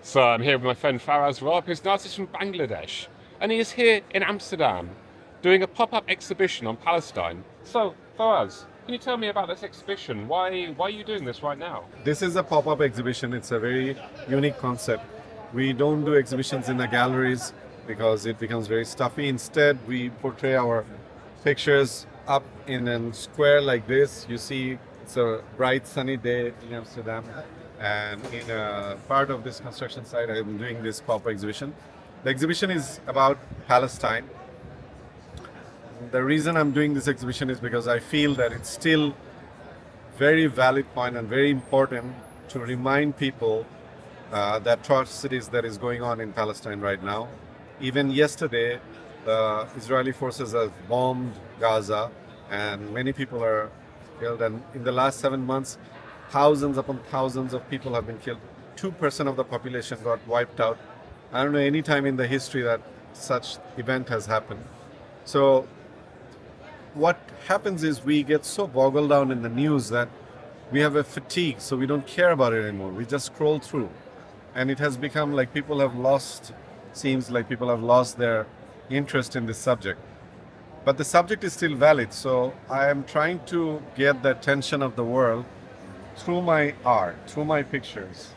So I'm here with my friend Fawaz Rob, who's an artist from Bangladesh, and he is here in Amsterdam doing a pop-up exhibition on Palestine. So, Fawaz, can you tell me about this exhibition? Why are you doing this right now? This is a pop-up exhibition. It's a very unique concept. We don't do exhibitions in the galleries because it becomes very stuffy. Instead, we portray our pictures up in a square like this. You see, it's a bright sunny day in Amsterdam, and in a part of this construction site, I'm doing this pop-up exhibition. The exhibition is about Palestine. The reason I'm doing this exhibition is because I feel that it's still very valid point and very important to remind people the atrocities that is going on in Palestine right now. Even yesterday, the Israeli forces have bombed Gaza, and many people are killed. And in the last 7 months, thousands upon thousands of people have been killed. 2% of the population got wiped out. I don't know any time in the history that such event has happened. So what happens is we get so boggled down in the news that we have a fatigue, so we don't care about it anymore. We just scroll through. And it has become like seems like people have lost their interest in this subject. But the subject is still valid, so I am trying to get the attention of the world through my art, through my pictures.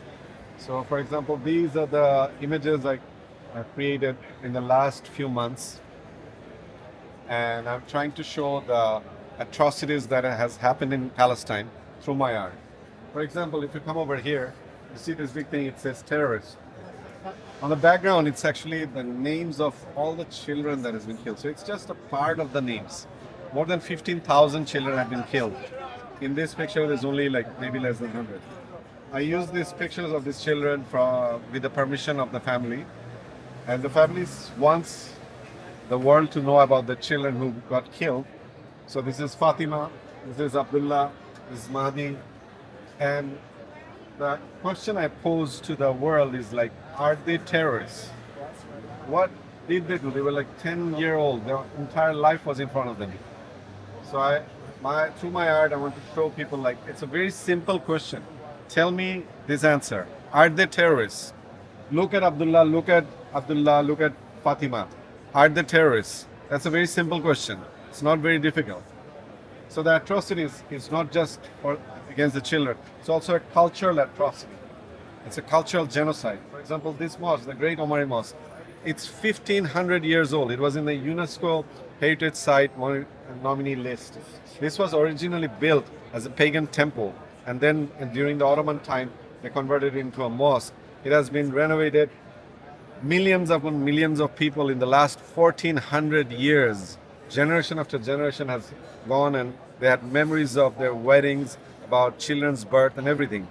So, for example, these are the images I created in the last few months, and I'm trying to show the atrocities that has happened in Palestine through my art. For example, if you come over here, you see this big thing, it says terrorists. On the background, it's actually the names of all the children that has been killed. So it's just a part of the names. More than 15,000 children have been killed. In this picture, there's only like maybe less than 100. I use these pictures of these children with the permission of the family. And the families wants the world to know about the children who got killed. So this is Fatima, this is Abdullah, this is Mahdi. And the question I pose to the world is like, are they terrorists? What did they do? They were like 10-year-old. Their entire life was in front of them. So through my art, I want to show people like, it's a very simple question. Tell me this answer. Are they terrorists? Look at Abdullah, look at Fatima. Are they terrorists? That's a very simple question. It's not very difficult. So the atrocity is not just against the children. It's also a cultural atrocity. It's a cultural genocide. For example, this mosque, the Great Omari Mosque, it's 1500 years old. It was in the UNESCO Heritage Site nominee list. This was originally built as a pagan temple, and then during the Ottoman time, they converted it into a mosque. It has been renovated. Millions upon millions of people in the last 1400 years, generation after generation has gone, and they had memories of their weddings, about children's birth and everything.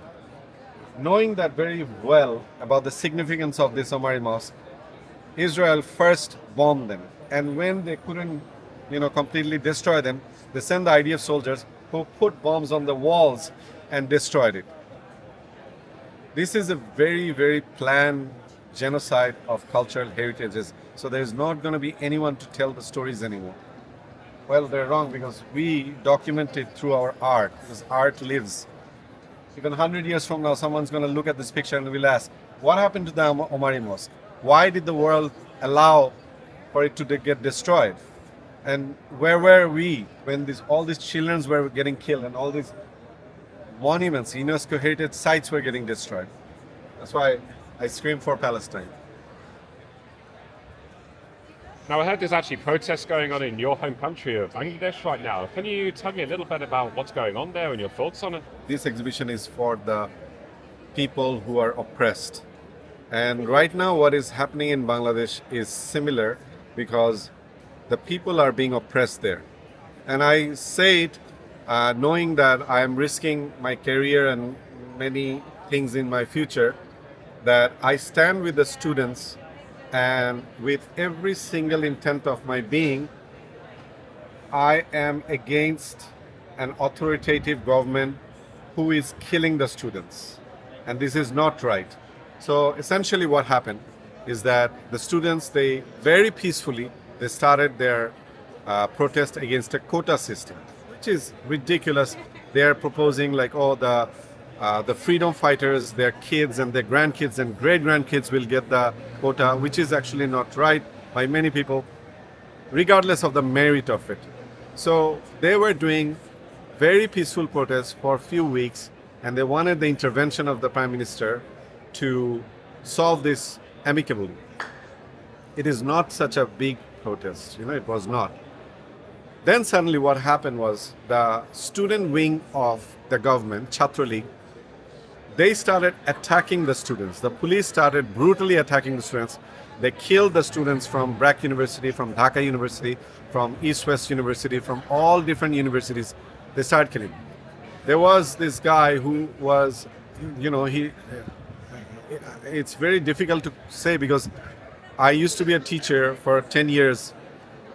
Knowing that very well about the significance of this Omari Mosque, Israel first bombed them. And when they couldn't, completely destroy them, they sent the IDF soldiers who put bombs on the walls and destroyed it. This is a very, very planned genocide of cultural heritages. So there's not going to be anyone to tell the stories anymore. Well, they're wrong because we document it through our art, because art lives. Even 100 years from now, someone's going to look at this picture and will ask, what happened to the Omari Mosque? Why did the world allow for it to get destroyed? And where were we when all these children were getting killed and all these monuments, UNESCO heritage sites were getting destroyed? That's why I scream for Palestine. Now, I heard there's actually protests going on in your home country of Bangladesh right now. Can you tell me a little bit about what's going on there and your thoughts on it? This exhibition is for the people who are oppressed. And right now, what is happening in Bangladesh is similar because the people are being oppressed there. And I say it knowing that I am risking my career and many things in my future, that I stand with the students, and with every single intent of my being, I am against an authoritative government who is killing the students. And this is not right. So essentially what happened is that the students, they very peacefully, they started their protest against a quota system, which is ridiculous. They are proposing like, the the freedom fighters, their kids and their grandkids and great-grandkids will get the quota, which is actually not right by many people, regardless of the merit of it. So they were doing very peaceful protests for a few weeks, and they wanted the intervention of the Prime Minister to solve this amicably. It is not such a big protest, it was not. Then suddenly what happened was the student wing of the government, Chhatra League, they started attacking the students. The police started brutally attacking the students. They killed the students from Brack University, from Dhaka University, from East West University, from all different universities. They started killing. There was this guy who was, it's very difficult to say because I used to be a teacher for 10 years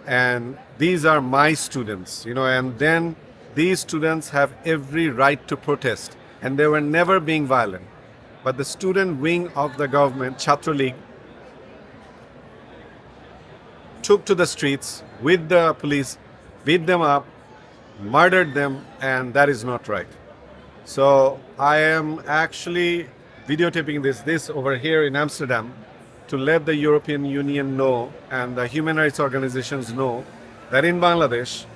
and these are my students, and then these students have every right to protest and they were never being violent. But the student wing of the government, Chhatra League, took to the streets with the police, beat them up, murdered them, and that is not right. So I am actually videotaping this over here in Amsterdam to let the European Union know and the human rights organizations know that in Bangladesh,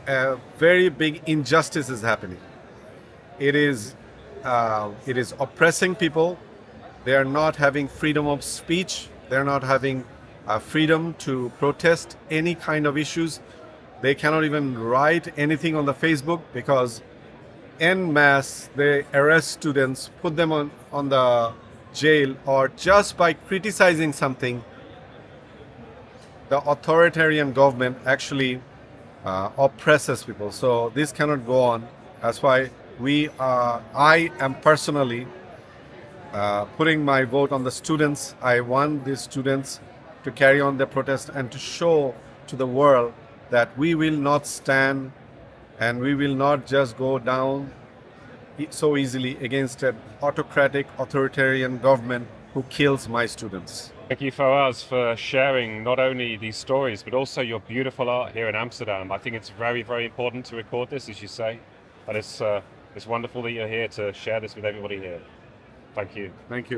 a very big injustice is happening. It is oppressing people. They are not having freedom of speech. They are not having freedom to protest any kind of issues. They cannot even write anything on the Facebook because en masse they arrest students, put them on the jail, or just by criticizing something, the authoritarian government actually oppresses people. So this cannot go on. That's why I am personally putting my vote on the students. I want these students to carry on their protest and to show to the world that we will not stand and we will not just go down so easily against an autocratic, authoritarian government who kills my students. Thank you, Fawaz, for sharing not only these stories, but also your beautiful art here in Amsterdam. I think it's very, very important to record this, as you say. And it's wonderful that you're here to share this with everybody here. Thank you. Thank you.